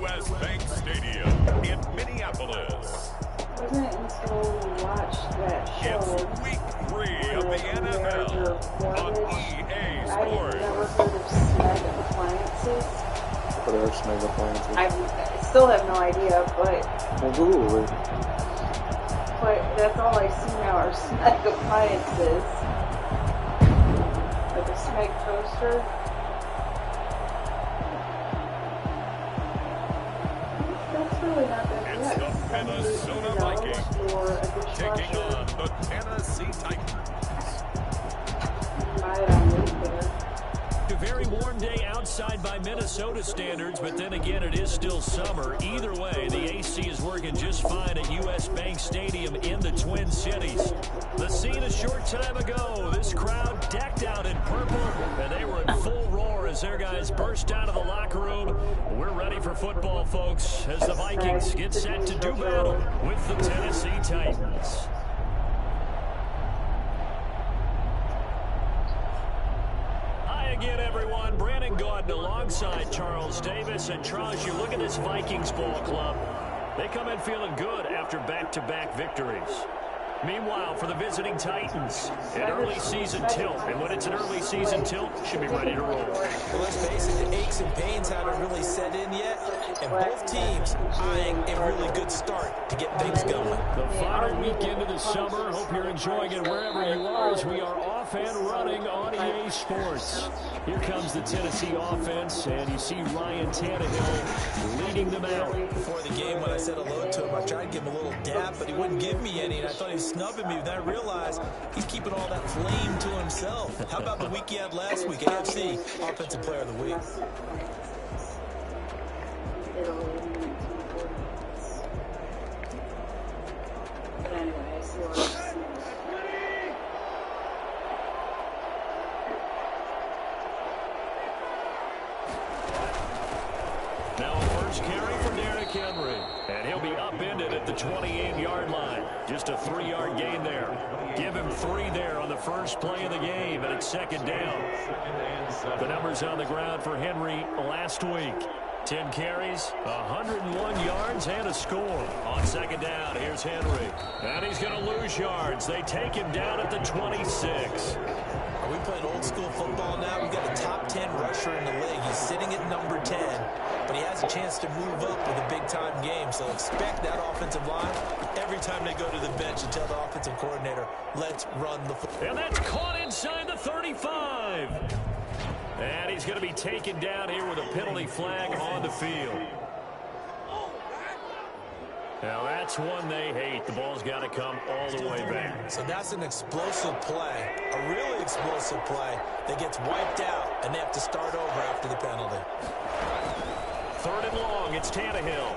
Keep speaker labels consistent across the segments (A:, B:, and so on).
A: U.S. Bank Stadium in Minneapolis.
B: Wasn't it until we watched that show?
A: It's week 3 of the NFL on EA Sports.
B: I've never heard of Snug Appliances.
C: What are Snug Appliances?
B: I still have no idea, but...
C: Well, Google it.
B: But that's all I see now are Snug Appliances. Like a Snug toaster. That's really not that bad.
A: It's the Minnesota Vikings taking on the Tennessee Titans.
B: Buy it on there.
D: A very warm day outside by Minnesota standards, but then again, it is still summer. Either way, the AC is working just fine at U.S. Bank Stadium in the Twin Cities. The scene a short time ago, this crowd decked out in purple, and they were in full roar as their guys burst out of the locker room. We're ready for football, folks, as the Vikings get set to do battle with the Tennessee Titans. Again, everyone, Brandon Gaudin alongside Charles Davis. And Charles, you look at this Vikings ball club. They come in feeling good after back-to-back victories. Meanwhile, for the visiting Titans, an early season tilt. And when it's an early season tilt, should be ready to roll.
E: Well, let's face it, the aches and pains haven't really set in yet. And both teams eyeing a really good start to get things going.
D: The final weekend of the summer. Hope you're enjoying it wherever you are as we are off and running on EA Sports. Here comes the Tennessee offense, and you see Ryan Tannehill leading them out.
E: Before the game, when I said hello to him, I tried to give him a little dap, but he wouldn't give me any, and I thought he was snubbing me. Then I realized he's keeping all that flame to himself. How about the week he had last week? AFC Offensive Player of the Week.
B: But anyway, I see what I'm saying.
D: Now a first carry for Derrick Henry. And he'll be upended at the 28-yard line. Just a 3-yard gain there. Give him 3 there on the first play of the game, and it's second down. The numbers on the ground for Henry last week. 10 carries, 101 yards, and a score. On second down, here's Henry. And he's going to lose yards. They take him down at the 26.
E: Are we playing old school football now? We've got a top 10 rusher in the league. He's sitting at number 10, but he has a chance to move up with a big-time game. So expect that offensive line every time they go to the bench and tell the offensive coordinator, let's run the football.
D: And that's caught inside the 35. And he's going to be taken down here with a penalty flag on the field. Now that's one they hate. The ball's got to come all the way back.
E: So that's an explosive play, a really explosive play that gets wiped out, and they have to start over after the penalty.
D: 3rd and long, it's Tannehill.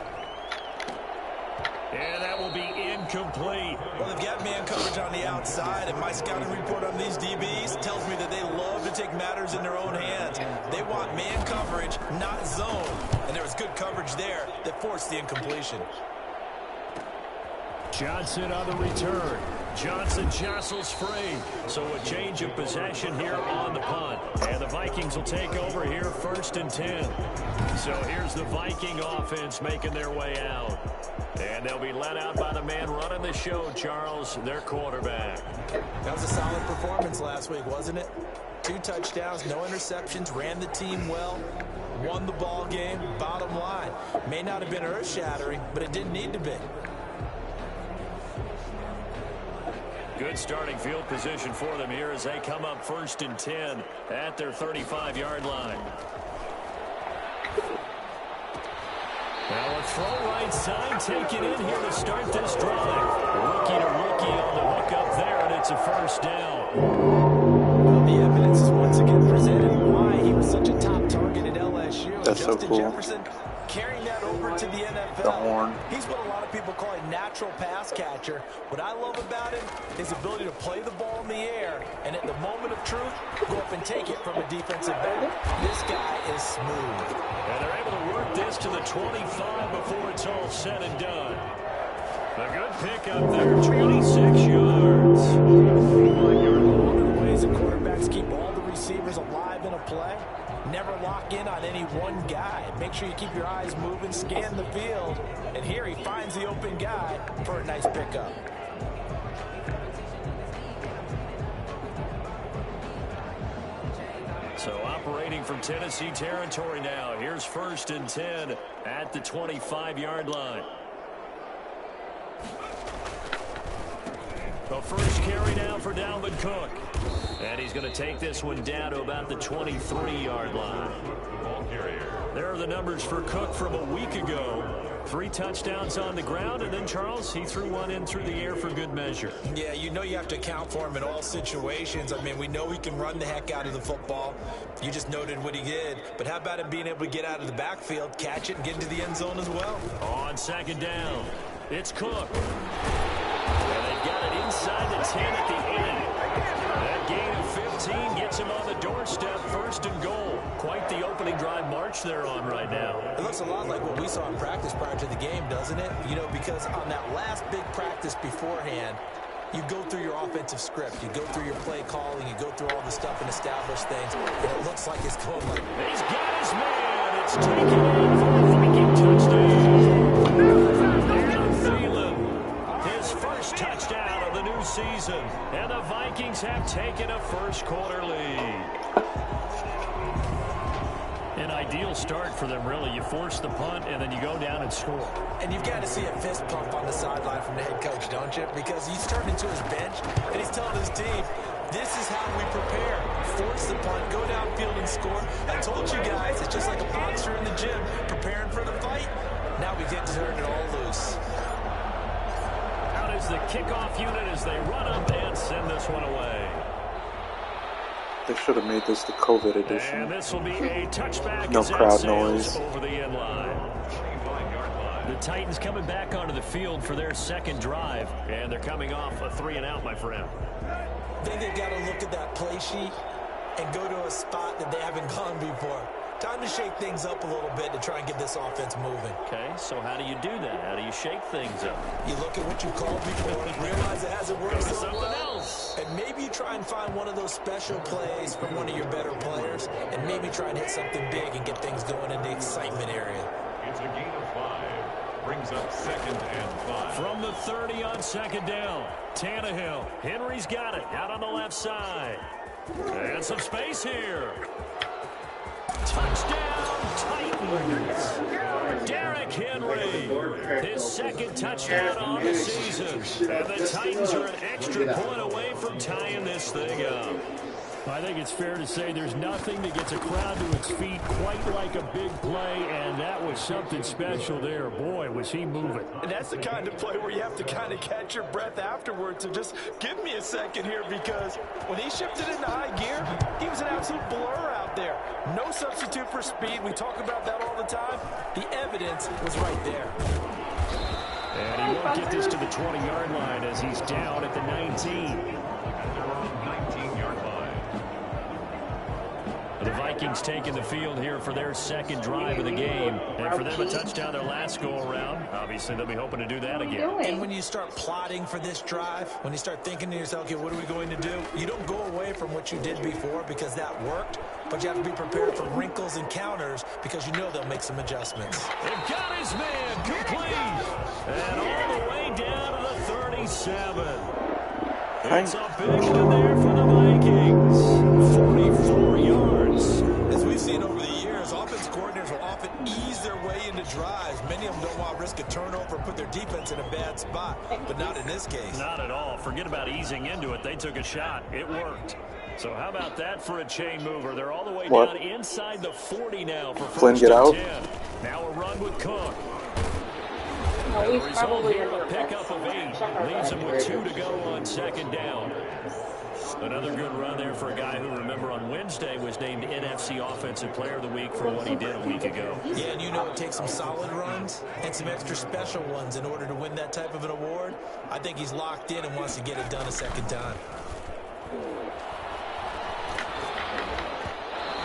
D: And that will be incomplete.
E: Well, they've got man coverage on the outside, and my scouting report on these DBs tells me that they love to take matters in their own hands. They want man coverage, not zone. And there was good coverage there that forced the incompletion.
D: Johnson on the return. Johnson jostles free. So a change of possession here on the punt. And the Vikings will take over here 1st and 10. So here's the Viking offense making their way out. And they'll be led out by the man running the show, Charles, their quarterback.
E: That was a solid performance last week, wasn't it? 2 touchdowns, no interceptions, ran the team well, won the ball game. Bottom line, may not have been earth-shattering, but it didn't need to be.
D: Good starting field position for them here as they come up 1st and 10 at their 35-yard line. Now a throw right side taken in here to start this drive. Rookie to rookie on the hook up there, and it's a 1st down.
E: Well, the evidence is once again presented why he was such a top target at LSU.
C: That's
E: Justin
C: so cool.
E: Jefferson carrying that over to the NFL.
C: The horn.
E: He's what a lot of people call a natural pass catcher. What I love about him is his ability to play the ball in the air, and at the moment of truth, go up and take it from a defensive back. This guy is smooth.
D: And they're able to work this to the 25 before it's all said and done. A good pickup there, 26 yards.
E: One of the ways the quarterbacks keep all the receivers alive in a play, never lock in on any one guy. Make sure you keep your eyes moving, scan the field, and here he finds the open guy for a nice pickup.
D: So operating from Tennessee territory now. Here's 1st and 10 at the 25-yard line. The first carry now for Dalvin Cook. And he's going to take this one down to about the 23-yard line. There are the numbers for Cook from a week ago. 3 touchdowns on the ground, and then, Charles, he threw one in through the air for good measure.
E: Yeah, you know you have to account for him in all situations. I mean, we know he can run the heck out of the football. You just noted what he did. But how about him being able to get out of the backfield, catch it, and get into the end zone as well?
D: On 2nd down, it's Cook. And they've got it inside the 10 at the end. That gain of 15 gets him on the doorstep, 1st and goal. Quite the opening drive march they're on right now.
E: It looks a lot like what we saw in practice prior to the game, doesn't it? You know, because on that last big practice beforehand, you go through your offensive script. You go through your play calling. You go through all the stuff and establish things. And it looks like it's going like...
D: He's got his man. It's taken in for a Viking touchdown. Aaron Thielen, his first touchdown of the new season. And the Vikings have taken a first-quarter lead. An ideal start for them, really. You force the punt, and then you go down and score.
E: And you've got to see a fist pump on the sideline from the head coach, don't you? Because he's turning to his bench, and he's telling his team, this is how we prepare. Force the punt, go downfield and score. I told you guys, it's just like a boxer in the gym preparing for the fight. Now we get to turn it all loose.
D: Out is the kickoff unit as they run up and send this one away.
C: They should have made this the COVID edition.
D: And this will be a touchback.
C: No crowd noise.
D: Over the end line. The Titans coming back onto the field for their second drive, and they're coming off a 3-and-out, my friend.
E: I think they've got to look at that play sheet and go to a spot that they haven't gone before. Time to shake things up a little bit to try and get this offense moving.
D: Okay, so how do you do that? How do you shake things up?
E: You look at what you called before, realize it hasn't worked so
D: something
E: well,
D: else.
E: and maybe you try and find one of those special plays from one of your better players, and maybe try and hit something big and get things going in the excitement area.
A: It's a gain of 5. Brings up 2nd and 5.
D: From the 30 on 2nd down, Tannehill. Henry's got it out on the left side. And some space here. Touchdown, Titans. Derrick Henry, his second touchdown on the season. And the Titans are an extra point away from tying this thing up. I think it's fair to say there's nothing that gets a crowd to its feet quite like a big play, and that was something special there. Boy, was he moving.
E: And that's the kind of play where you have to kind of catch your breath afterwards. So just give me a second here, because when he shifted into high gear, he was an absolute blur out there. No substitute for speed. We talk about that all the time. The evidence was right there.
D: And he won't get this to the 20-yard line as he's down at the 19. The Vikings taking the field here for their second drive of the game. And for them, a touchdown their last go-around. Obviously, they'll be hoping to do that again.
E: And when you start plotting for this drive, when you start thinking to yourself, okay, what are we going to do? You don't go away from what you did before because that worked, but you have to be prepared for wrinkles and counters because you know they'll make some adjustments.
D: They've got his man complete. And all the way down to the 37. It's a big one there for the Vikings. 44 yards.
E: As we've seen over the years, offense coordinators will often ease their way into drives. Many of them don't want to risk a turnover or put their defense in a bad spot, but not in this case.
D: Not at all. Forget about easing into it. They took a shot. It worked. So how about that for a chain mover? They're all the way down inside the 40 now for
C: Flynn,
D: first
C: get
D: and
C: out.
D: 10. Now a run with Cook.
B: No,
D: The
B: he's
D: result
B: probably
D: here,
B: under
D: a pickup of 8. Leaves him with 2 to go on 2nd down. Another good run there for a guy who, remember, on Wednesday was named NFC Offensive Player of the Week for what he did a week ago.
E: Yeah, and you know it takes some solid runs and some extra special ones in order to win that type of an award. I think he's locked in and wants to get it done a second time.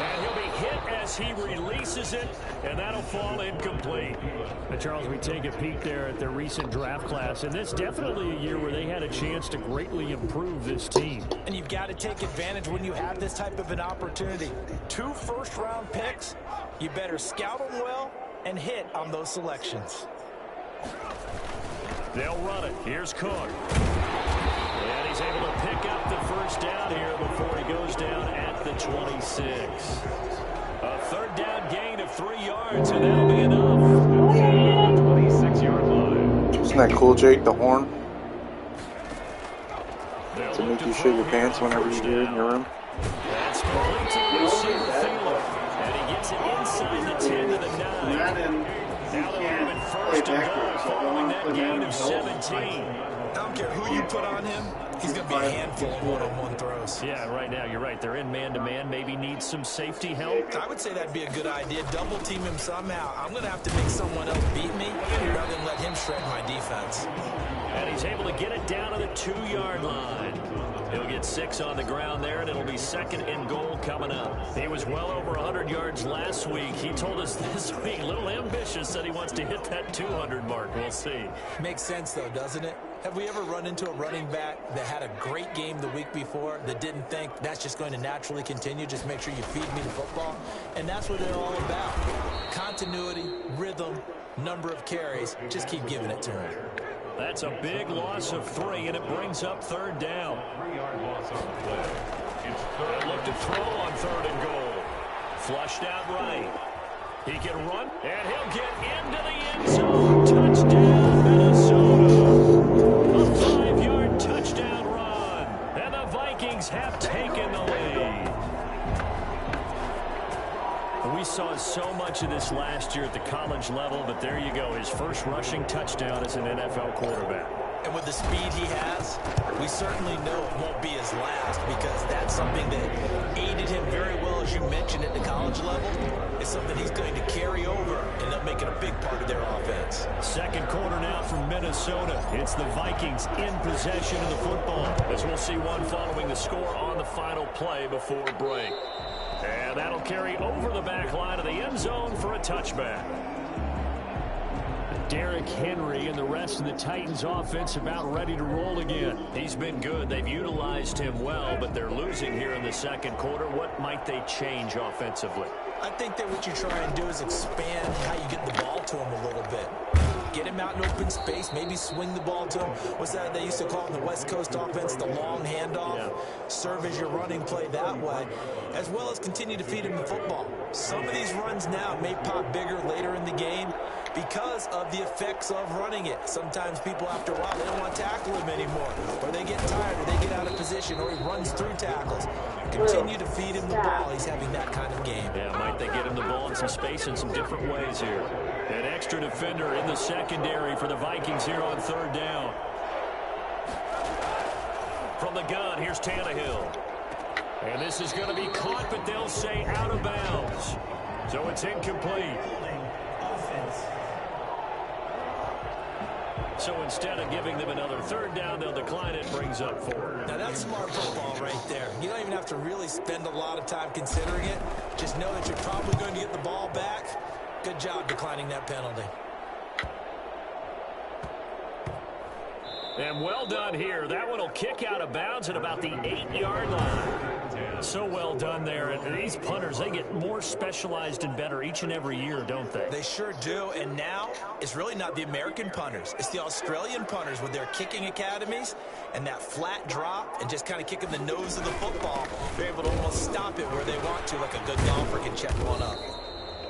D: And he'll be hit as he releases it, and that'll fall incomplete.
F: Charles, we take a peek there at their recent draft class, and this definitely a year where they had a chance to greatly improve this team.
E: And you've got to take advantage when you have this type of an opportunity. 2 first-round picks, you better scout them well and hit on those selections.
D: They'll run it. Here's Cook. And he's able to pick up the first down here before he goes down at the 26. A third down gain of 3 yards, and that'll be enough. 26-yard line.
C: Isn't that cool, Jake? The horn? To make you shit your pants whenever you hear it in your room.
D: That's complete to the receiver fielder. And he gets it inside the 10 to the 9. Now they'll have it first and goal following that gain of 17.
E: I don't care who you put on him, he's going to be a handful of one-on-one throws.
D: Yeah, right now, you're right. They're in man-to-man. Maybe needs some safety help.
E: I would say that'd be a good idea. Double team him somehow. I'm going to have to make someone else beat me rather than let him shred my defense.
D: And he's able to get it down to the 2-yard line. He'll get 6 on the ground there, and it'll be second and goal coming up. He was well over 100 yards last week. He told us this week, a little ambitious, said he wants to hit that 200 mark. We'll see.
E: Makes sense, though, doesn't it? Have we ever run into a running back that had a great game the week before that didn't think that's just going to naturally continue? Just make sure you feed me the football. And that's what they're all about. Continuity, rhythm, number of carries. Just keep giving it to him.
D: That's a big loss of 3, and it brings up third down.
A: 3-yard loss on the play. It's
D: They'll look to throw on third and goal. Flushed out right. He can run, and he'll get into the end zone. Touchdown, Minnesota. A 5-yard touchdown run. And the Vikings have taken the lead. We saw so much of this last year at the college level, but there you go. His first rushing touchdown as an NFL quarterback.
E: And with the speed he has, we certainly know it won't be his last because that's something that aided him very well, as you mentioned, at the college level. It's something he's going to carry over, and they'll make it a big part of their offense.
D: Second quarter now from Minnesota. It's the Vikings in possession of the football, as we'll see one following the score on the final play before break. And that'll carry over the back line of the end zone for a touchback.
F: Derrick Henry and the rest of the Titans offense about ready to roll again.
D: He's been good. They've utilized him well, but they're losing here in the second quarter. What might they change offensively?
E: I think that what you try and do is expand how you get the ball to him a little bit. Get him out in open space, maybe swing the ball to him. What's that they used to call in the West Coast offense, the long handoff? Yeah. Serve as your running play that way, as well as continue to feed him the football. Some of these runs now may pop bigger later in the game because of the effects of running it. Sometimes people, after a while, they don't want to tackle him anymore, or they get tired, or they get out of position, or he runs through tackles. Continue to feed him the ball. He's having that kind of game.
D: Yeah, might they get him the ball in some space in some different ways here. An extra defender in the secondary for the Vikings here on third down. From the gun, here's Tannehill. And this is going to be caught, but they'll say out of bounds. So it's incomplete. So instead of giving them another third down, they'll decline it, brings up 4.
E: Now that's smart football right there. You don't even have to really spend a lot of time considering it. Just know that you're probably going to get the ball back. Good job declining that penalty.
D: And well done here. That one will kick out of bounds at about the 8-yard line. So well done there. And these punters, they get more specialized and better each and every year, don't they?
E: They sure do. And now it's really not the American punters. It's the Australian punters with their kicking academies and that flat drop and just kind of kicking the nose of the football. They're able to almost stop it where they want to, like a good golfer can check one up.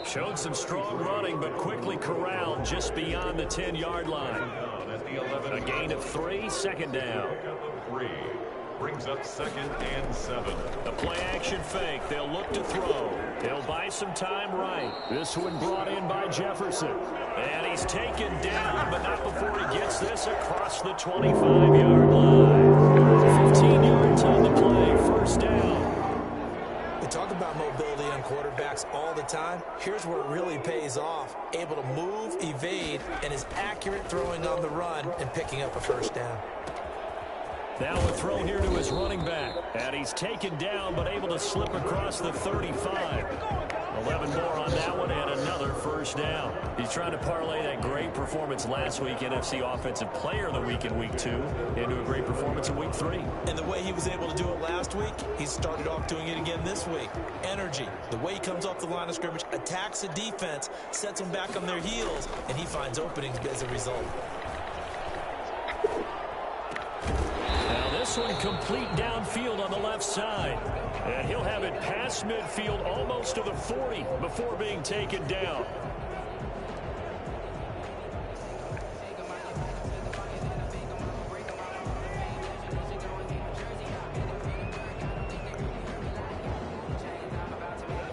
D: Showed some strong running, but quickly corralled just beyond the 10-yard line. A gain of 3, second down.
A: Brings up second and 7.
D: The play-action fake. They'll look to throw. They'll buy some time right. This one brought in by Jefferson. And he's taken down, but not before he gets this across the 25-yard line. 15 yards on the play, first down.
E: We talk about mobility on quarterbacks all the time. Here's where it really pays off. Able to move, evade, and is accurate throwing on the run and picking up a first down.
D: Now a throw here to his running back. And he's taken down, but able to slip across the 35. 11 more on that one and another first down. He's trying to parlay that great performance last week, NFC Offensive Player of the Week in Week 2, into a great performance in Week 3.
E: And the way he was able to do it last week, he started off doing it again this week. Energy, the way he comes off the line of scrimmage, attacks the defense, sets them back on their heels, and he finds openings as a result.
D: Now this one complete downfield on the left side. And he'll have it past midfield almost to the 40 before being taken down.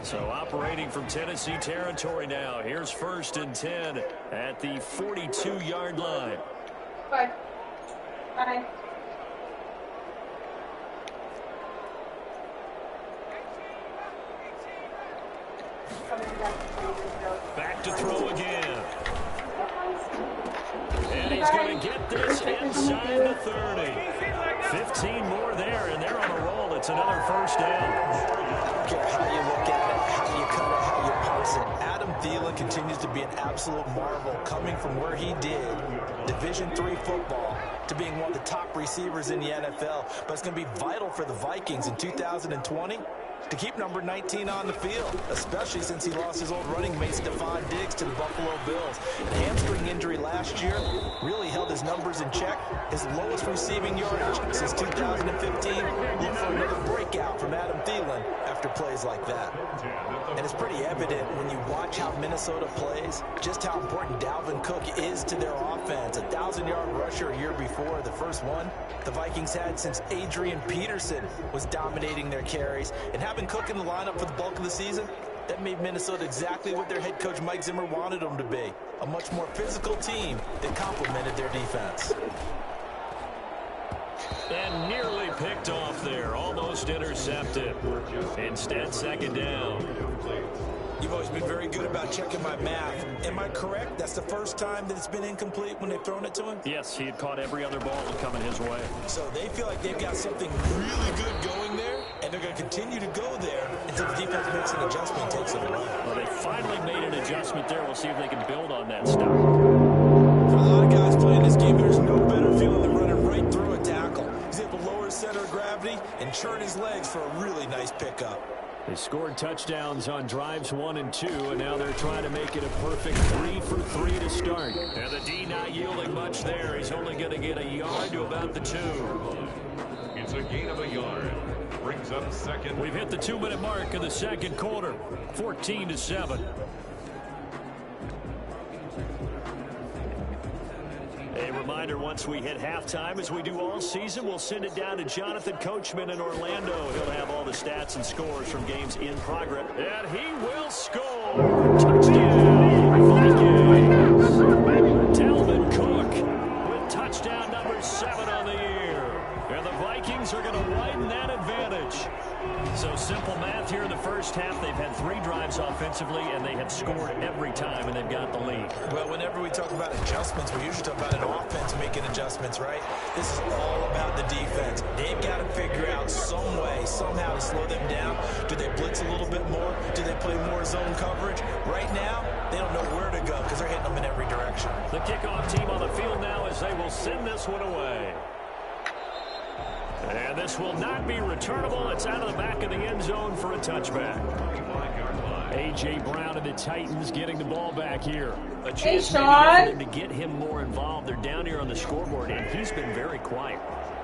D: So operating from Tennessee territory now. Here's 1st and 10 at the 42-yard line.
B: Bye. Bye.
D: Back to throw again. And he's going to get this inside the 30. 15 more there, and they're on a roll. It's another first down.
E: I don't care how you look at it, how you cut it, how you parse it. Adam Thielen continues to be an absolute marvel, coming from where he did, Division III football, to being one of the top receivers in the NFL. But it's going to be vital for the Vikings in 2020 to keep number 19 on the field, especially since he lost his old running mate Stephon Diggs to the Buffalo Bills. A hamstring injury last year really held his numbers in check. His lowest receiving yardage since 2015. Look for another breakout from Adam Thielen after plays like that. And it's pretty evident when you watch how Minnesota plays, just how important Dalvin Cook is to their offense. 1,000-yard rusher a year before, the first one the Vikings had since Adrian Peterson was dominating their carries. And having Cook in the lineup for the bulk of the season, that made Minnesota exactly what their head coach Mike Zimmer wanted them to be. A much more physical team that complemented their defense.
D: And nearly picked off there. Almost intercepted. Instead, 2nd down.
E: You've always been very good about checking my math. Am I correct? That's the first time that it's been incomplete when they've thrown it to him?
D: Yes, he had caught every other ball coming his way.
E: So they feel like they've got something really good going there, and they're going to continue to go there until the defense makes an adjustment and takes it away.
D: Well, they finally made an adjustment there. We'll see if they can build on that stuff.
E: For a lot of guys playing this game, there's no better feeling than running right through a tackle. He's able to lower his center of gravity and churn his legs for a really nice pickup.
D: They scored touchdowns on drives 1 and 2, and now they're trying to make it a perfect 3 for 3 to start. And the D not yielding much there. He's only going to get a yard to about the 2.
A: It's a gain of a yard. Brings up 2nd.
D: We've hit the 2-minute mark of the 2nd quarter. 14-7. A reminder, once we hit halftime, as we do all season, we'll send it down to Jonathan Coachman in Orlando. He'll have all the stats and scores from games in progress. And he will score. Touchdown, Vikings. Dalvin Cook with touchdown number 7 on the year. And the Vikings are going to widen that advantage. So simple math here in the first half. They've had 3 drives offensively, and they have scored every time, and they've got the lead.
E: Well, whenever we talk about adjustments, we usually talk about an offense making adjustments, right? This is all about the defense. They've got to figure out some way, somehow to slow them down. Do they blitz a little bit more? Do they play more zone coverage? Right now, they don't know where to go because they're hitting them in every direction.
D: The kickoff team on the field now as they will send this one away. And this will not be returnable. It's out of the back of the end zone for a touchback. A.J. Brown and the Titans getting the ball back here. A chance maybe for them to get him more involved. They're down here on the scoreboard, and he's been very quiet.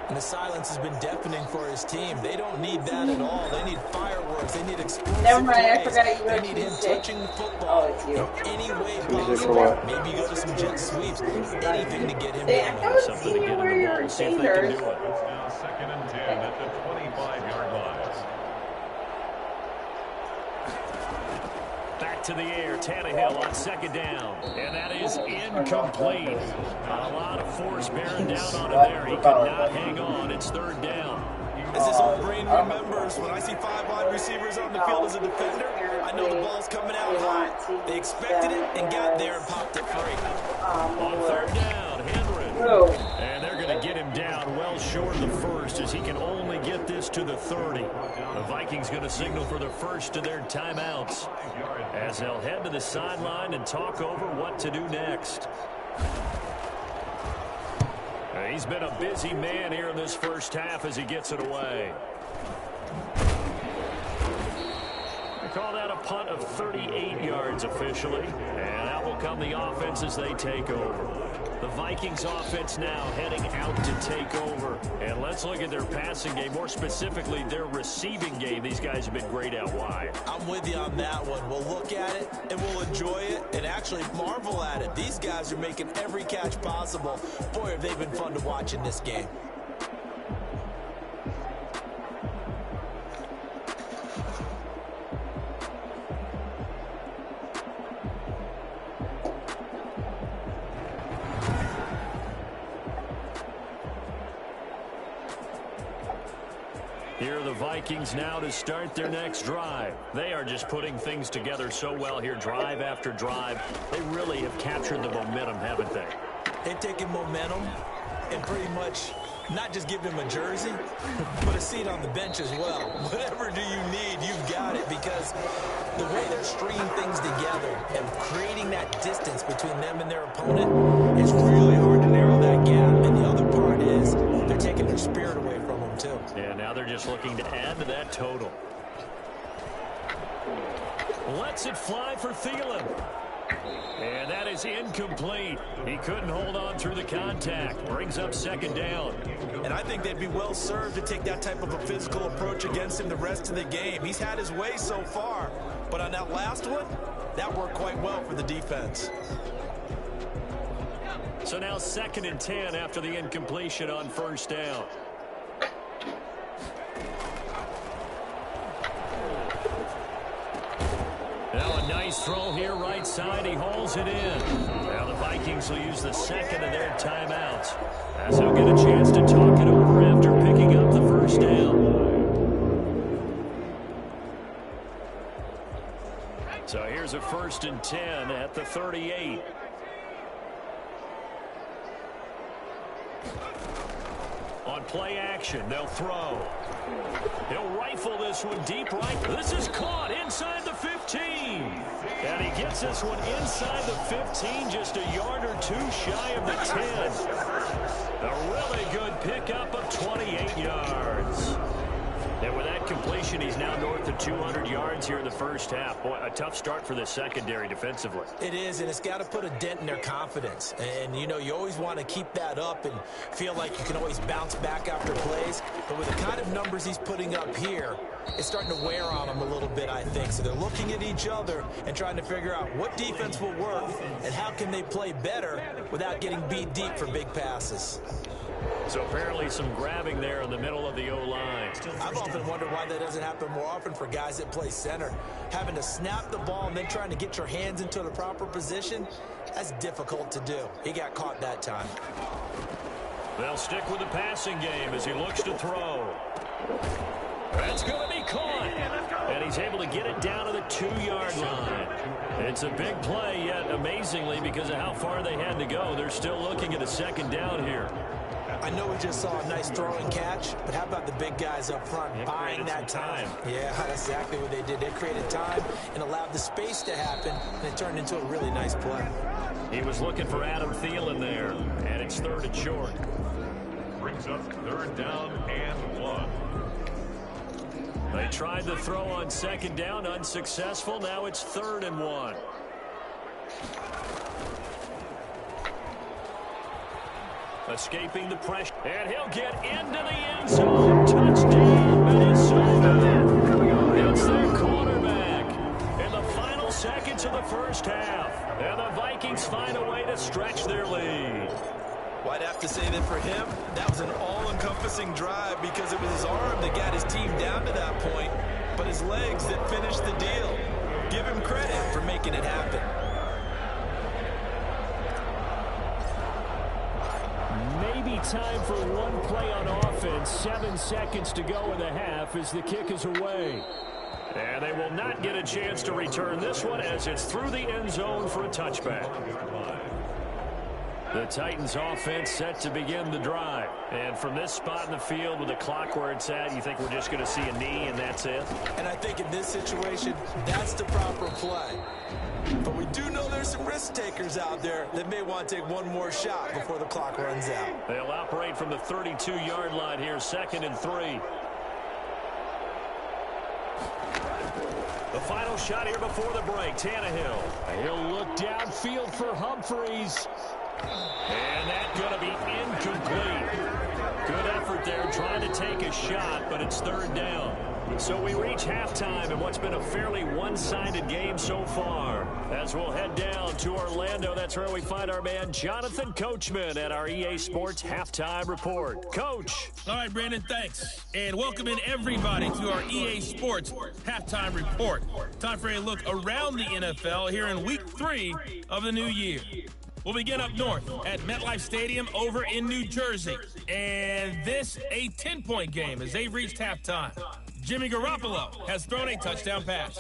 E: And the silence has been deafening for his team. They don't need that at all. They need fireworks. They need explosive
B: Never mind, I
E: plays.
B: forgot you were
E: They need him touching the football in any way possible. Maybe you go to some jet sweeps. Anything to get him going.
D: Something to get him the ball. See if they can do it.
A: It's now 2nd and 10 at the 25-yard line.
D: Back to the air, Tannehill on 2nd down. And that is incomplete. A lot of force bearing down on him there. He could not hang on. It's 3rd down.
E: As his old brain remembers, when I see 5 wide receivers on the field as a defender, I I know the ball's coming out hot. They expected it and got there and popped it free.
D: On third down, Henry.
B: Oh.
D: And they're going to get him down well short of the first as he can only get this to the 30. The Vikings going to signal for the first of their timeouts as they'll head to the sideline and talk over what to do next. He's been a busy man here in this first half as he gets it away. They call that a punt of 38 yards officially. And out will come the offense as they take over. The Vikings offense now heading out to take over. And let's look at their passing game, more specifically their receiving game. These guys have been great out wide.
E: I'm with you on that one. We'll look at it and we'll enjoy it and actually marvel at it. These guys are making every catch possible. Boy, have they been fun to watch in this game.
D: Here are the Vikings now to start their next drive. They are just putting things together so well here, drive after drive. They really have captured the momentum, haven't they?
E: They've taken momentum and pretty much not just give him a jersey, but a seat on the bench as well. Whatever do you need, you've got it, because the way they're stringing things together and creating that distance between them and their opponent, it's really hard to narrow that gap. And the other part is they're taking their spirit away from them too.
D: Yeah, now they're just looking to add to that total. Lets it fly for Thielen. And that is incomplete. He couldn't hold on through the contact. Brings up second down.
E: And I think they'd be well served to take that type of a physical approach against him the rest of the game. He's had his way so far. But on that last one, that worked quite well for the defense.
D: So now 2nd and 10 after the incompletion on first down. Now a nice throw here right side. He hauls it in. Now the Vikings will use the second of their timeouts as they'll get a chance to talk it over after picking up the first down. So here's a 1st and 10 at the 38. On play action, they'll throw. He'll rifle this one deep right. This is caught inside the 15. And he gets this one inside the 15, just a yard or two shy of the 10. A really good pickup of 28 yards. And with that completion, he's now north of 200 yards here in the first half. Boy, a tough start for the secondary defensively.
E: It is, and it's got to put a dent in their confidence. And, you know, you always want to keep that up and feel like you can always bounce back after plays. But with the kind of numbers he's putting up here, it's starting to wear on them a little bit, I think. So they're looking at each other and trying to figure out what defense will work and how can they play better without getting beat deep for big passes.
D: So apparently some grabbing there in the middle of the O-line.
E: I've often wondered why that doesn't happen more often for guys that play center. Having to snap the ball and then trying to get your hands into the proper position, that's difficult to do. He got caught that time.
D: They'll stick with the passing game as he looks to throw. That's going to be caught. And he's able to get it down to the 2-yard line. It's a big play, yet amazingly, because of how far they had to go, they're still looking at a second down here.
E: I know we just saw a nice throwing catch, but how about the big guys up front buying that time? Yeah, that's exactly what they did. They created time and allowed the space to happen, and it turned into a really nice play.
D: He was looking for Adam Thielen there, and it's 3rd and short.
A: Brings up 3rd down and 1.
D: They tried the throw on 2nd down, unsuccessful. Now it's 3rd and 1. Escaping the pressure, and he'll get into the end zone. Touchdown, Minnesota. It's their quarterback in the final seconds of the first half. And the Vikings find a way to stretch their lead.
E: Well, I'd have to say that for him, that was an all-encompassing drive because it was his arm that got his team down to that point, but his legs that finished the deal. Give him credit for making it happen.
F: Maybe time for one play on offense. 7 seconds to go in the half as the kick is away.
D: And they will not get a chance to return this one as it's through the end zone for a touchback. The Titans offense set to begin the drive. And from this spot in the field with the clock where it's at, you think we're just going to see a knee and that's it?
E: And I think in this situation, that's the proper play. But we do know there's some risk takers out there that may want to take one more shot before the clock runs out.
D: They'll operate from the 32-yard line here, 2nd and 3. The final shot here before the break, Tannehill. He'll look downfield for Humphreys. And that's going to be incomplete. Good effort there trying to take a shot, but it's 3rd down. So we reach halftime in what's been a fairly one-sided game so far. As we'll head down to Orlando, that's where we find our man Jonathan Coachman at our EA Sports Halftime Report. Coach.
G: All right, Brandon, thanks. And welcome in everybody to our EA Sports Halftime Report. Time for a look around the NFL here in Week 3 of the new year. We'll begin up north at MetLife Stadium over in New Jersey. And this, a 10-point game as they've reached halftime. Jimmy Garoppolo has thrown a touchdown pass.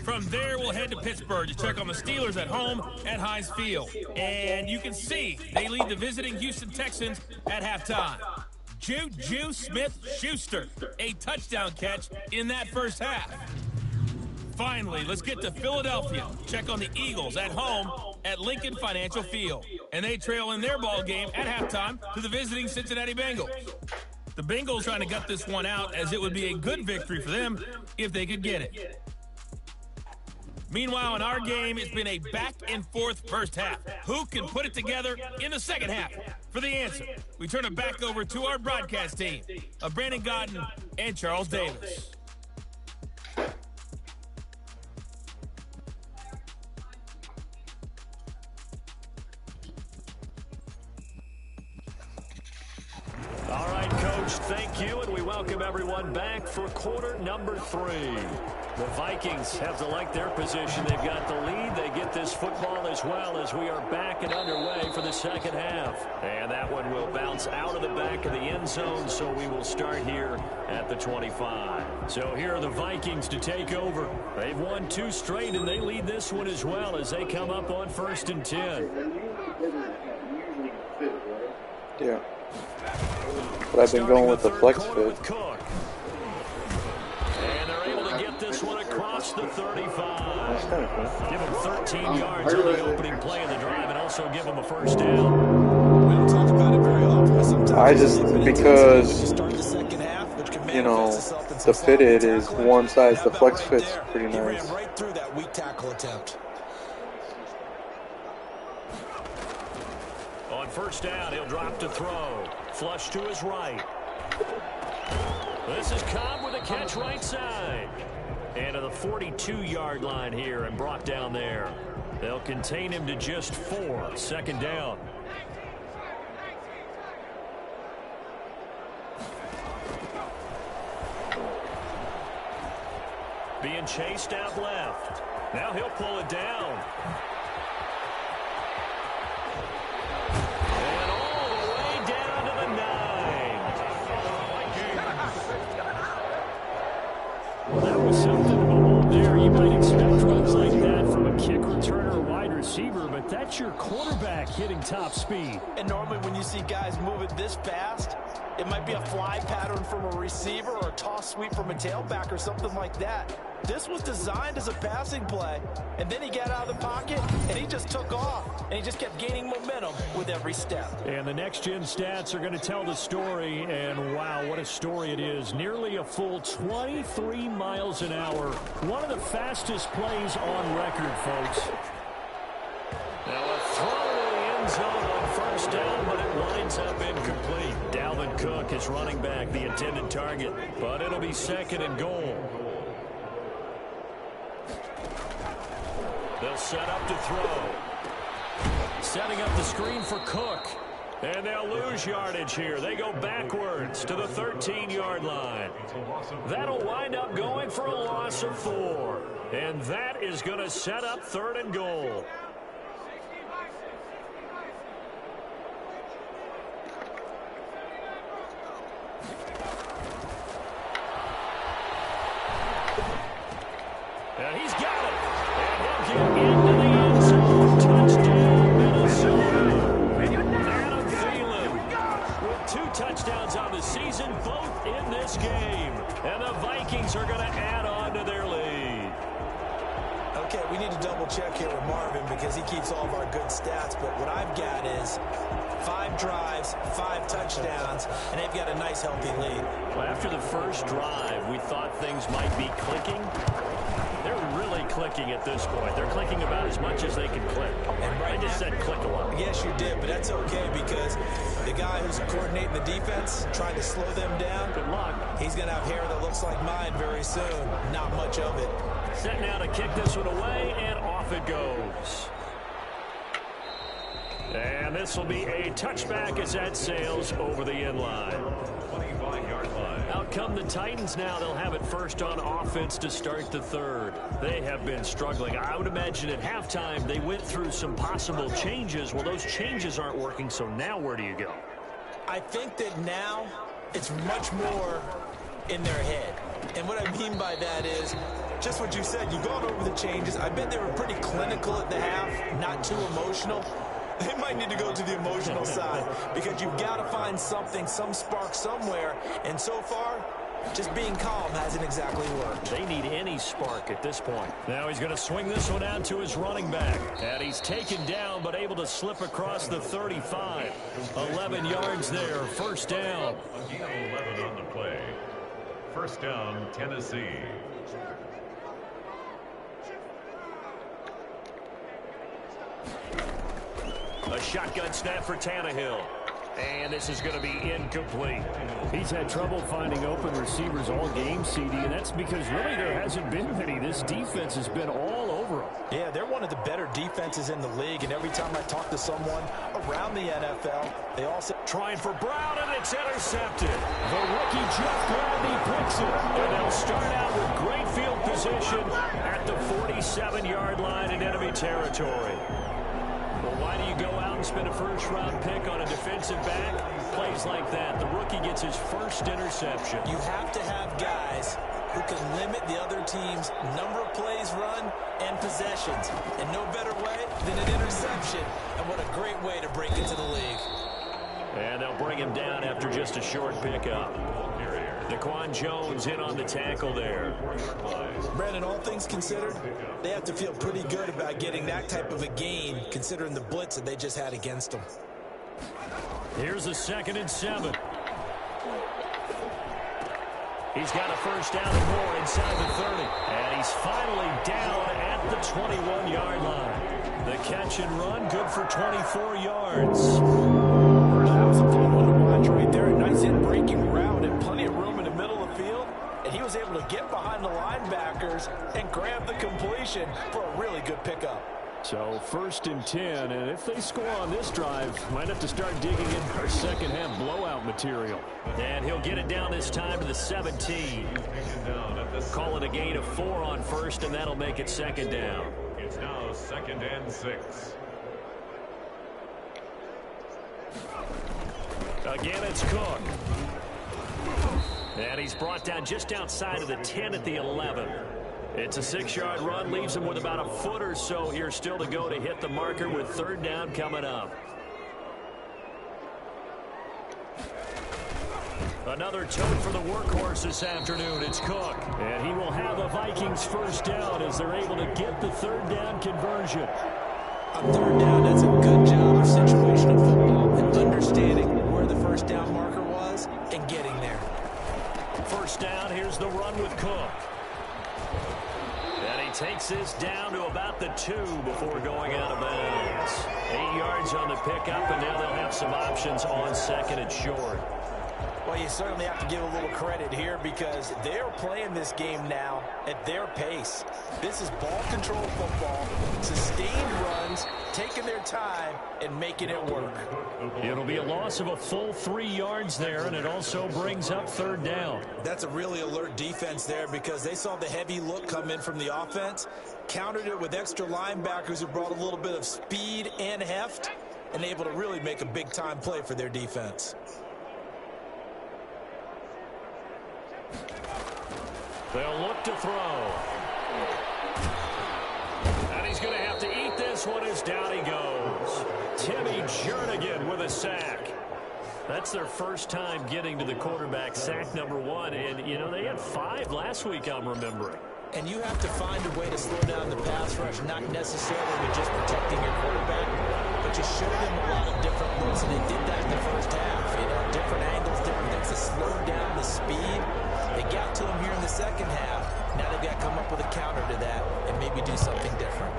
G: From there, we'll head to Pittsburgh to check on the Steelers at home at Heinz Field. And you can see they lead the visiting Houston Texans at halftime. Juju Smith-Schuster, a touchdown catch in that first half. Finally, let's get to Philadelphia. Check on the Eagles at home at Lincoln Financial Field. And they trail in their ball game at halftime to the visiting Cincinnati Bengals. The Bengals trying to gut this one out as it would be a good victory for them if they could get it. Meanwhile, in our game, it's been a back-and-forth first half. Who can put it together in the second half? For the answer, we turn it back over to our broadcast team of Brandon Godden and Charles Davis.
D: All right, Coach, thank you, and we welcome everyone back for quarter number 3. The Vikings have to like their position. They've got the lead. They get this football as well as we are back and underway for the second half. And that one will bounce out of the back of the end zone, so we will start here at the 25. So here are the Vikings to take over. They've won 2 straight, and they lead this one as well as they come up on 1st and 10.
C: Yeah. But I've been going with the flex fit.
D: And they're able to get this one across the 35.
C: That's kind of cool.
D: Give them 13 yards on the opening play of the drive and also give them a first down.
E: We don't talk about it very often, but sometimes
C: I just, because, you know, the fitted is one size. The flex fit's pretty
E: He
C: nice.
E: ran right through that weak tackle attempt.
D: On first down, he'll drop to throw. Flush to his right. This is Cobb with a catch right side. And to the 42-yard line here and brought down there. They'll contain him to just 4. Second down. Being chased out left. Now he'll pull it down. And all the way down to the 9. That was something to behold there. You might expect runs like that from a kick returner or wide receiver, but that's your quarterback hitting top speed.
E: And normally when you see guys move it this fast, it might be a fly pattern from a receiver or a toss sweep from a tailback or something like that. This was designed as a passing play, and then he got out of the pocket, and he just took off, and he just kept gaining momentum with every step.
D: And the next-gen stats are going to tell the story, and wow, what a story it is. Nearly a full 23 miles an hour. One of the fastest plays on record, folks. Now a throw to the end zone on first down, but it winds up incomplete. Dalvin Cook is running back, the intended target, but it'll be 2nd and goal. They'll set up to throw. Setting up the screen for Cook. And they'll lose yardage here. They go backwards to the 13-yard line. That'll wind up going for a loss of 4. And that is going to set up 3rd and goal.
E: him because he keeps all of our good stats, but what I've got is 5 drives, 5 touchdowns, and they've got a nice, healthy lead.
D: Well, after the first drive, we thought things might be clicking. They're really clicking at this point. They're clicking about as much as they can click. I just said click a lot.
E: Yes, you did, but that's okay because the guy who's coordinating the defense, trying to slow them down,
D: Good luck.
E: he's going to have hair that looks like mine very soon. Not much of it.
D: Set now to kick this one away, and off it goes. And this will be a touchback as that sails over the end line.
A: 25-yard line.
D: Out come the Titans now. They'll have it first on offense to start the third. They have been struggling. I would imagine at halftime they went through some possible changes. Well, those changes aren't working, so now where do you go?
E: I think that now it's much more in their head. And what I mean by that is just what you said. You've gone over the changes. I bet they were pretty clinical at the half, not too emotional. They might need to go to the emotional side because you've got to find something, some spark somewhere. And so far, just being calm hasn't exactly worked.
D: They need any spark at this point. Now he's going to swing this one out to his running back. And he's taken down but able to slip across the 35. 11 yards there. First down.
A: Again, 11 on the play. First down, Tennessee.
D: A shotgun snap for Tannehill. And this is going to be incomplete.
F: He's had trouble finding open receivers all game, CD, and that's because really there hasn't been many. This defense has been all over him.
E: Yeah, they're one of the better defenses in the league, and every time I talk to someone around the NFL, they all say,
D: trying for Brown, and it's intercepted. The rookie Jeff Gladney picks it. And they'll start out with great field position at the 47-yard line in enemy territory. Well, why do you go out and spend a first-round pick on a defensive back? Plays like that. The rookie gets his first interception.
E: you have to have guys who can limit the other team's number of plays run and possessions. And no better way than an interception. And what a great way to break into the league.
D: And they'll bring him down after just a short pickup. Daquan Jones in on the tackle there.
E: Brandon, all things considered, they have to feel pretty good about getting that type of a gain considering the blitz that they just had against them.
D: Here's a 2nd and 7. He's got a first down and more inside the 30. And he's finally down at the 21-yard line. The catch and run, good for 24 yards.
E: That was a fun one to watch right there. A nice in-breaking route and plenty of room in the middle of the field. And he was able to get behind the linebackers and grab the completion for a really good pickup.
F: So 1st and 10, and if they score on this drive, might have to start digging in our second half blowout material.
D: And he'll get it down this time to the 17. Call it a gain of 4 on first, and that'll make it 2nd down.
A: It's now 2nd and 6.
D: Again, it's Cook. And he's brought down just outside of the 10 at the 11. It's a 6-yard run, leaves him with about a foot or so here still to go to hit the marker with 3rd down coming up. Another tote for the workhorse this afternoon. It's Cook. And he will have a Vikings first down as they're able to get the 3rd down conversion.
E: On 3rd down, that's a good job of situational football and understanding where the first down marker was and getting there.
D: First down, here's the run with Cook. And he takes this down to about the 2 before going out of bounds. 8 yards on the pickup, and now they'll have some options on 2nd and short.
E: Well, you certainly have to give a little credit here because they're playing this game now at their pace. This is ball control football, sustained runs, taking their time, and making it work.
D: It'll be a loss of a full 3 yards there, and it also brings up 3rd down.
E: That's a really alert defense there because they saw the heavy look come in from the offense, countered it with extra linebackers who brought a little bit of speed and heft, and able to really make a big-time play for their defense.
D: They'll look to throw. And he's going to have to eat this one as down he goes. Timmy Jernigan with a sack. That's their first time getting to the quarterback, sack number 1. And, you know, they had 5 last week, I'm remembering.
E: And you have to find a way to slow down the pass rush, not necessarily with just protecting your quarterback, but you showed them a lot of different looks, and they did that in the first half. You know, different angles, different things to slow down the speed. They got to him here in the second half. Now they've got to come up with a counter to that and maybe do something different.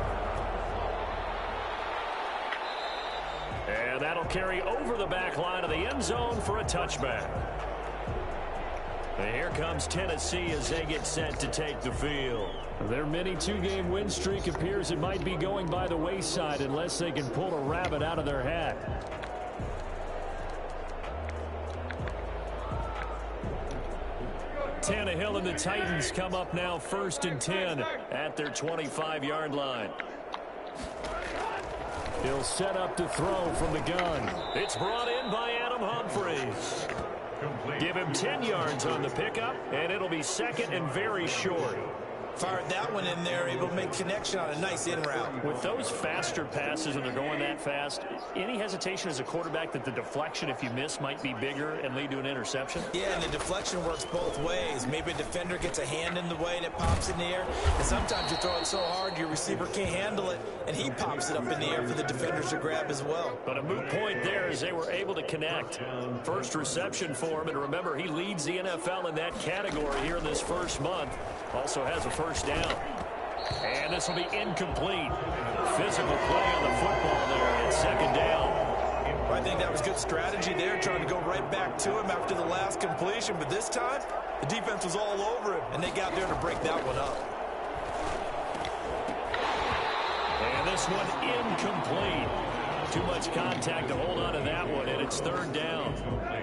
D: And that'll carry over the back line of the end zone for a touchback. And here comes Tennessee as they get set to take the field.
F: Their mini two-game win streak appears it might be going by the wayside unless they can pull a rabbit out of their hat. Tannehill and the Titans come up now 1st and 10 at their 25-yard line. He'll set up to throw from the gun.
D: It's brought in by Adam Humphries. Give him 10 yards on the pickup, and it'll be 2nd and very short.
E: Fired that one in there, able to make connection on a nice in route.
D: With those faster passes and they're going that fast, any hesitation as a quarterback that the deflection, if you miss, might be bigger and lead to an interception?
E: Yeah, and the deflection works both ways. Maybe a defender gets a hand in the way and it pops in the air. And sometimes you throw it so hard your receiver can't handle it, and he pops it up in the air for the defenders to grab as well.
D: But a moot point there as they were able to connect. First reception for him, and remember, he leads the NFL in that category here in this first month. Also has a first down. And this will be incomplete. Physical play on the football there at 2nd down.
E: I think that was good strategy there, trying to go right back to him after the last completion. But this time, the defense was all over him, and they got there to break that one up.
D: And this one incomplete. Too much contact to hold on to that one, and it's 3rd down.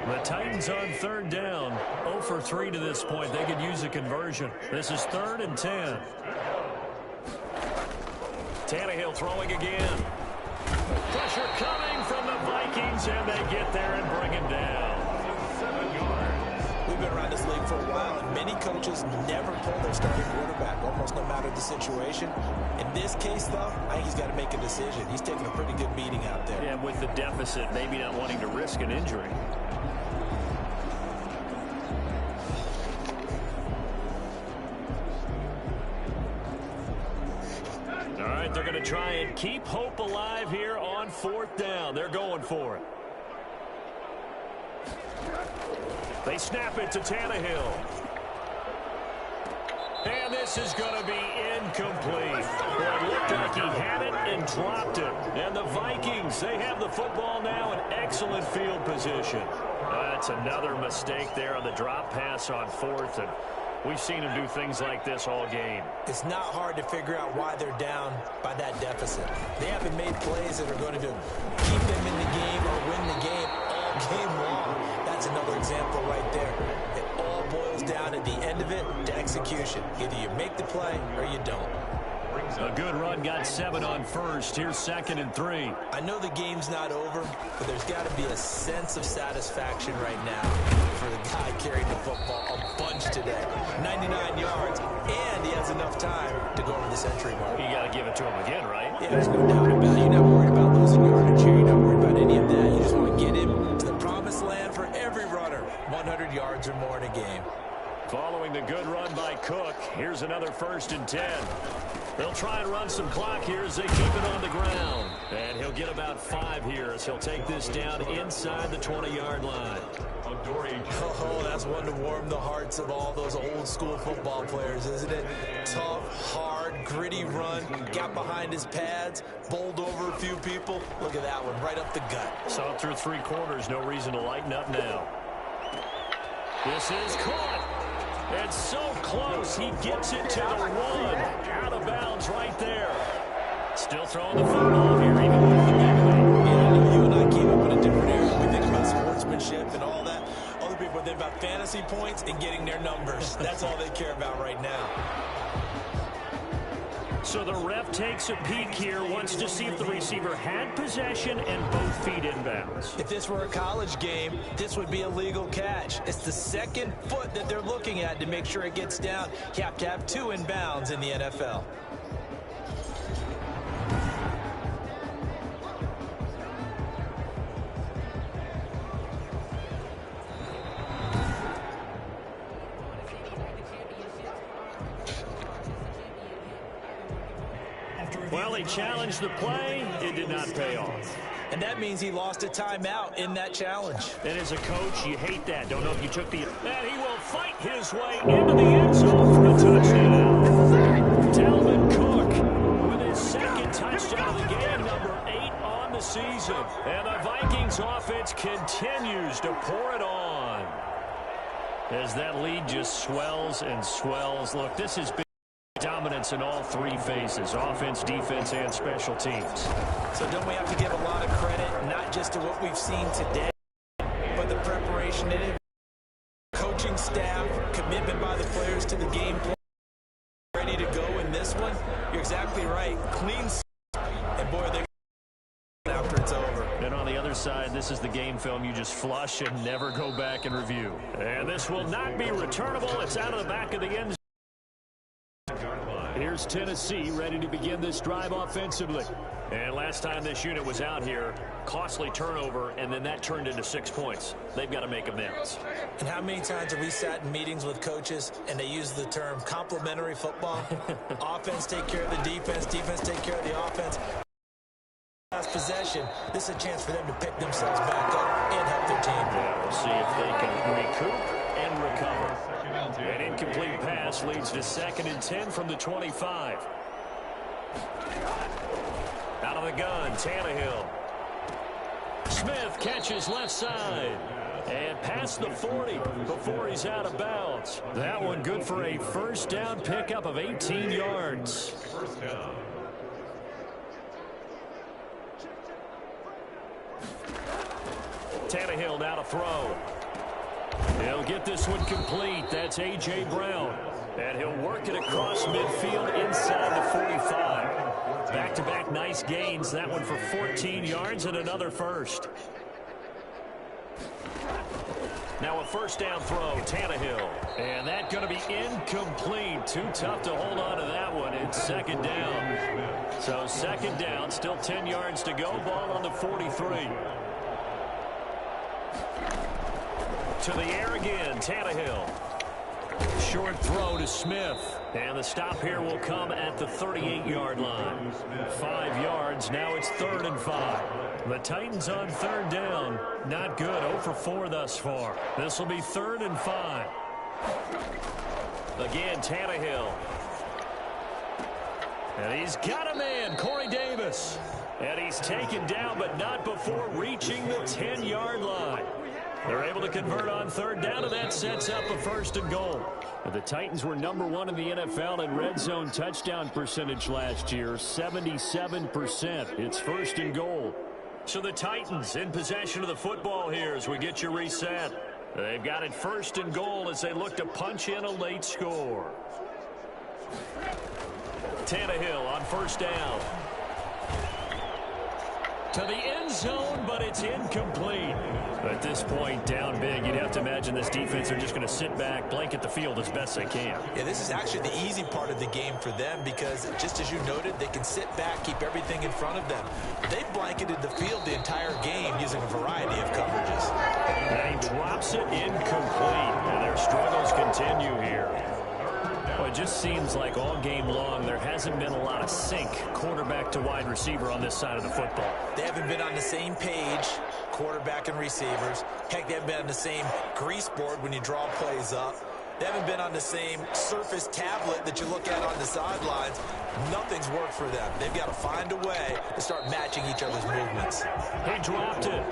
D: The Titans on 3rd down, 0 for 3 to this point. They could use a conversion. This is 3rd and 10. Tannehill throwing again. Pressure coming from the Vikings, and they get there and bring him down.
E: We've been around this league for a while, and many coaches never pull their starting quarterback, almost no matter the situation. In this case, though, I think he's got to make a decision. He's taking a pretty good beating out there.
D: Yeah, with the deficit, maybe not wanting to risk an injury. All right, they're going to try and keep hope alive here on 4th down. They're going for it. They snap it to Tannehill. And this is going to be incomplete. Well, it looked like he had it and dropped it. And the Vikings, they have the football now in excellent field position. That's another mistake there on the drop pass on 4th. And we've seen him do things like this all game.
E: It's not hard to figure out why they're down by that deficit. They haven't made plays that are going to keep them in the game or win the game all game long. That's another example right there. It all boils down at the end of it to execution. Either you make the play or you don't.
D: A good run, got 7 on 1st. Here's 2nd and 3.
E: I know the game's not over, but there's got to be a sense of satisfaction right now for the guy carrying the football a bunch today. 99 yards, and he has enough time to go over the century mark.
D: You got to give it to him again, right?
E: Yeah, there's no doubt about it. You're not worried about losing yardage here. You're not worried about any of that. You just want to get him to the promised land for every runner. 100 yards or more in a game.
D: Following the good run by Cook, here's another 1st and 10. They'll try and run some clock here as they keep it on the ground. And he'll get about 5 here as he'll take this down inside the 20-yard line.
E: Oh, that's one to warm the hearts of all those old school football players, isn't it? Tough, hard, gritty run, got behind his pads, bowled over a few people. Look at that one, right up the gut.
D: Saw it through 3 quarters, no reason to lighten up now. This is caught. It's so close, he gets it to the 1. Out of bounds right there. Still throwing the football here, even with the big lead.
E: Yeah, I know you and I came up in a different era. We think about sportsmanship and all that. Other people think about fantasy points and getting their numbers. That's all they care about right now.
D: So the ref takes a peek here, wants to see if the receiver had possession and both feet inbounds.
E: If this were a college game, this would be a legal catch. It's the second foot that they're looking at to make sure it gets down. You have to have 2 inbounds in the NFL.
F: Well, he challenged the play. It did not pay off.
E: And that means he lost a timeout in that challenge.
F: And as a coach, you hate that. Don't know if you took the... And he will fight his way into the end zone for a touchdown. Dalvin Cook with his second touchdown of the game, number 8 on the season. And the Vikings offense continues to pour it on as that lead just swells and swells. Look, this has been dominance in all 3 phases, offense, defense, and special teams.
E: So don't we have to give a lot of credit, not just to what we've seen today, but the preparation in it, coaching staff, commitment by the players to the game plan, ready to go in this one? You're exactly right. Clean, and boy, they after it's over.
F: And on the other side, this is the game film you just flush and never go back and review. And this will not be returnable. It's out of the back of the end zone. Here's Tennessee ready to begin this drive offensively. And last time this unit was out here, costly turnover, and then that turned into 6 points. They've got to make amends.
E: And how many times have we sat in meetings with coaches and they use the term complementary football? Offense take care of the defense, defense take care of the offense. Last possession, this is a chance for them to pick themselves back up and help their team.
F: Yeah, we'll see if they can recoup and recover. An incomplete pass leads to 2nd and 10 from the 25. Out of the gun, Tannehill. Smith catches left side. And past the 40 before he's out of bounds. That one good for a first down pickup of 18 yards.
A: First down.
F: Tannehill now to throw. He'll get this one complete. That's A.J. Brown. And he'll work it across midfield inside the 45. Back-to-back nice gains. That one for 14 yards and another first. Now a first down throw, Tannehill. And that's going to be incomplete. Too tough to hold on to that one. It's 2nd down. So 2nd down, still 10 yards to go. Ball on the 43. To the air again, Tannehill. Short throw to Smith. And the stop here will come at the 38-yard line. 5 yards, now it's 3rd and 5. The Titans on 3rd down. Not good, 0 for 4 thus far. This will be 3rd and 5. Again, Tannehill. And he's got a man, Corey Davis. And he's taken down, but not before reaching the 10-yard line. They're able to convert on 3rd down, and that sets up a 1st and goal. The Titans were number 1 in the NFL in red zone touchdown percentage last year, 77%. It's 1st and goal. So the Titans in possession of the football here as we get you reset. They've got it 1st and goal as they look to punch in a late score. Tannehill on 1st down. To the end zone, but it's incomplete. At this point, down big, you'd have to imagine this defense are just going to sit back, blanket the field as best they can.
E: Yeah, this is actually the easy part of the game for them because, just as you noted, they can sit back, keep everything in front of them. They've blanketed the field the entire game using a variety of coverages.
F: And he drops it incomplete, and their struggles continue here. Well, it just seems like all game long there hasn't been a lot of sync quarterback to wide receiver on this side of the football.
E: They haven't been on the same page, quarterback and receivers. Heck, they haven't been on the same grease board when you draw plays up. They haven't been on the same surface tablet that you look at on the sidelines. Nothing's worked for them. They've got to find a way to start matching each other's movements.
F: He dropped it.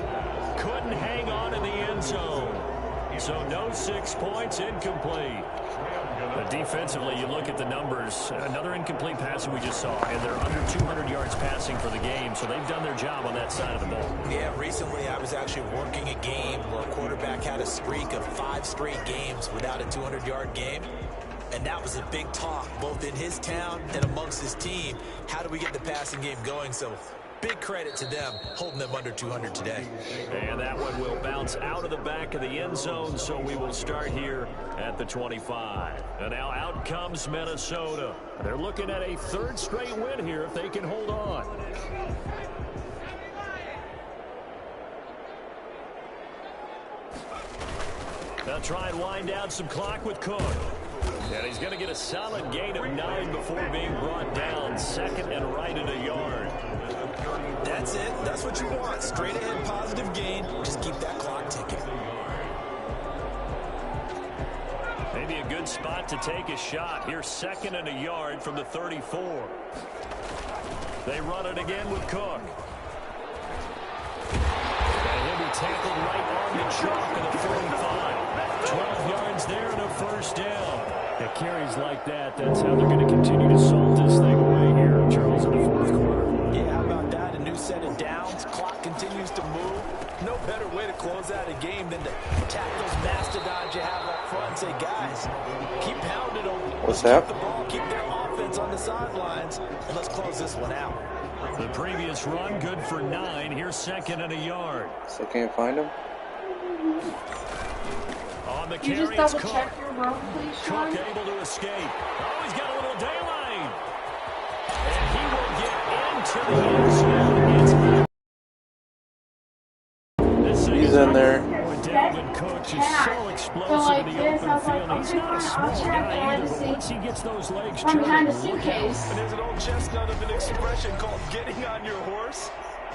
F: Couldn't hang on in the end zone. So no 6 points, incomplete. But defensively, you look at the numbers. Another incomplete pass that we just saw, and they're under 200 yards passing for the game, so they've done their job on that side of the ball.
E: Yeah, recently I was actually working a game where a quarterback had a streak of 5 straight games without a 200-yard game. And that was a big talk, both in his town and amongst his team. How do we get the passing game going? So big credit to them, holding them under 200 today.
F: And that one will bounce out of the back of the end zone, so we will start here at the 25. And now out comes Minnesota. They're looking at a 3rd straight win here if they can hold on. They'll try and wind down some clock with Cook.
D: And he's going to get a solid gain of 9 before being brought down. Second and right at a yard.
E: That's it. That's what you want. Straight ahead positive gain. Just keep that clock ticking.
D: Maybe a good spot to take a shot. Here's second and a yard from the 34. They run it again with Cook. And he'll be tackled right on the chalk of the 45. 12 yards there and a first down. At carries like that, that's how they're going to continue to salt this thing away here, Charles, in the fourth quarter.
E: Yeah, how about that? A new set of downs. Clock continues to move. No better way to close out a game than to attack those mastodons you have up front and say, guys, keep pounding them.
C: What's that?
E: Keep the ball, keep their offense on the sidelines, and let's close this one out.
D: The previous run, good for 9. Here's second and a yard.
C: So can't find him.
D: On the
B: You
D: carry,
B: just
D: it's
B: double check your room, please, Sean.
D: Cook able to escape. Oh, he's got a little daylight. And he will get into the end zone.
C: He's in there.
D: Dalvin Cook is so explosive in the open field. He's not a small guy either, but once he gets those legs
B: From behind the
D: turning,
B: suitcase.
E: And there's an old chestnut of an expression called getting on your horse.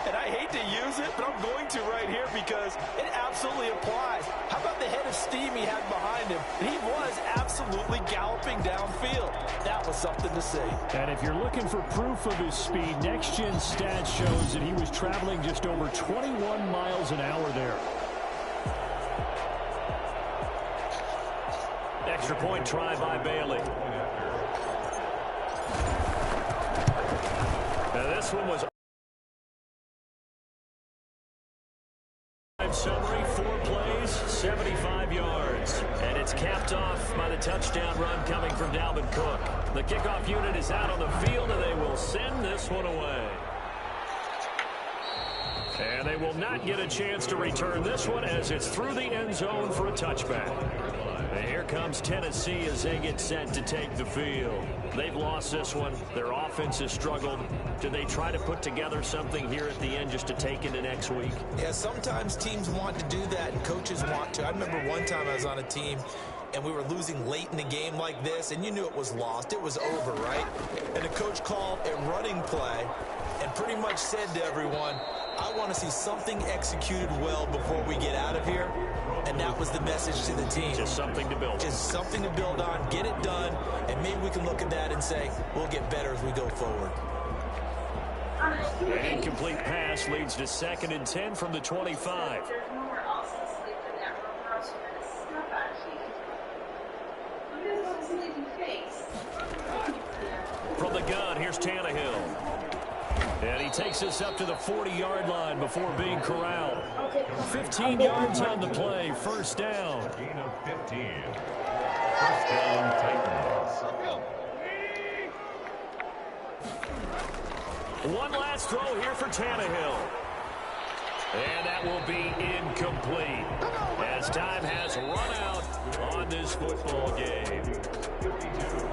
E: And I hate to use it, but I'm going to right here because it absolutely applies. How about the head of steam he had behind him? He was absolutely galloping downfield. That was something to see.
D: And if you're looking for proof of his speed, Next Gen Stats shows that he was traveling just over 21 miles an hour there. Extra point try by Bailey. Now this one was summary, 4 plays, 75 yards. And it's capped off by the touchdown run coming from Dalvin Cook. The kickoff unit is out on the field, and they will send this one away. And they will not get a chance to return this one as it's through the end zone for a touchback. And here comes Tennessee as they get set to take the field. They've lost this one. Their offense has struggled. Do they try to put together something here at the end just to take into next week?
E: Yeah, sometimes teams want to do that and coaches want to. I remember one time I was on a team and we were losing late in the game like this, and you knew it was lost. It was over, right? And the coach called a running play and pretty much said to everyone, I want to see something executed well before we get out of here. And that was the message to the team.
D: Just something to build on.
E: Just something to build on, get it done, and maybe we can look at that and say, we'll get better as we go forward.
D: An incomplete pass leads to second and 10 from the 25. From the gun, here's Tannehill. And he takes us up to the 40-yard line before being corralled. 15 yards on the play, first down.
A: Gain of 15. First down, Titans.
D: One last throw here for Tannehill. And that will be incomplete as time has run out on this football game.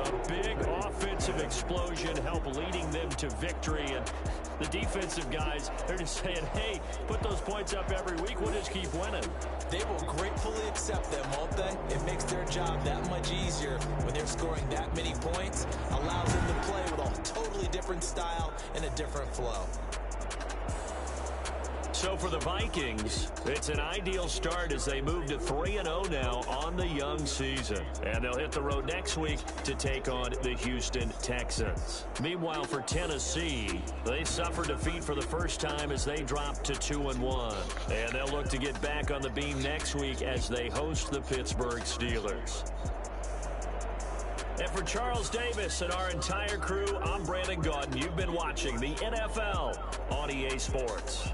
D: A big offensive explosion helped leading them to victory. And the defensive guys, they're just saying, hey, put those points up every week. We'll just keep winning.
E: They will gratefully accept them, won't they? It makes their job that much easier when they're scoring that many points. Allows them to play with a totally different style and a different flow.
D: So for the Vikings, it's an ideal start as they move to 3-0 now on the young season. And they'll hit the road next week to take on the Houston Texans. Meanwhile, for Tennessee, they suffered defeat for the first time as they dropped to 2-1. And they'll look to get back on the beam next week as they host the Pittsburgh Steelers. And for Charles Davis and our entire crew, I'm Brandon Gaudin. You've been watching the NFL on EA Sports.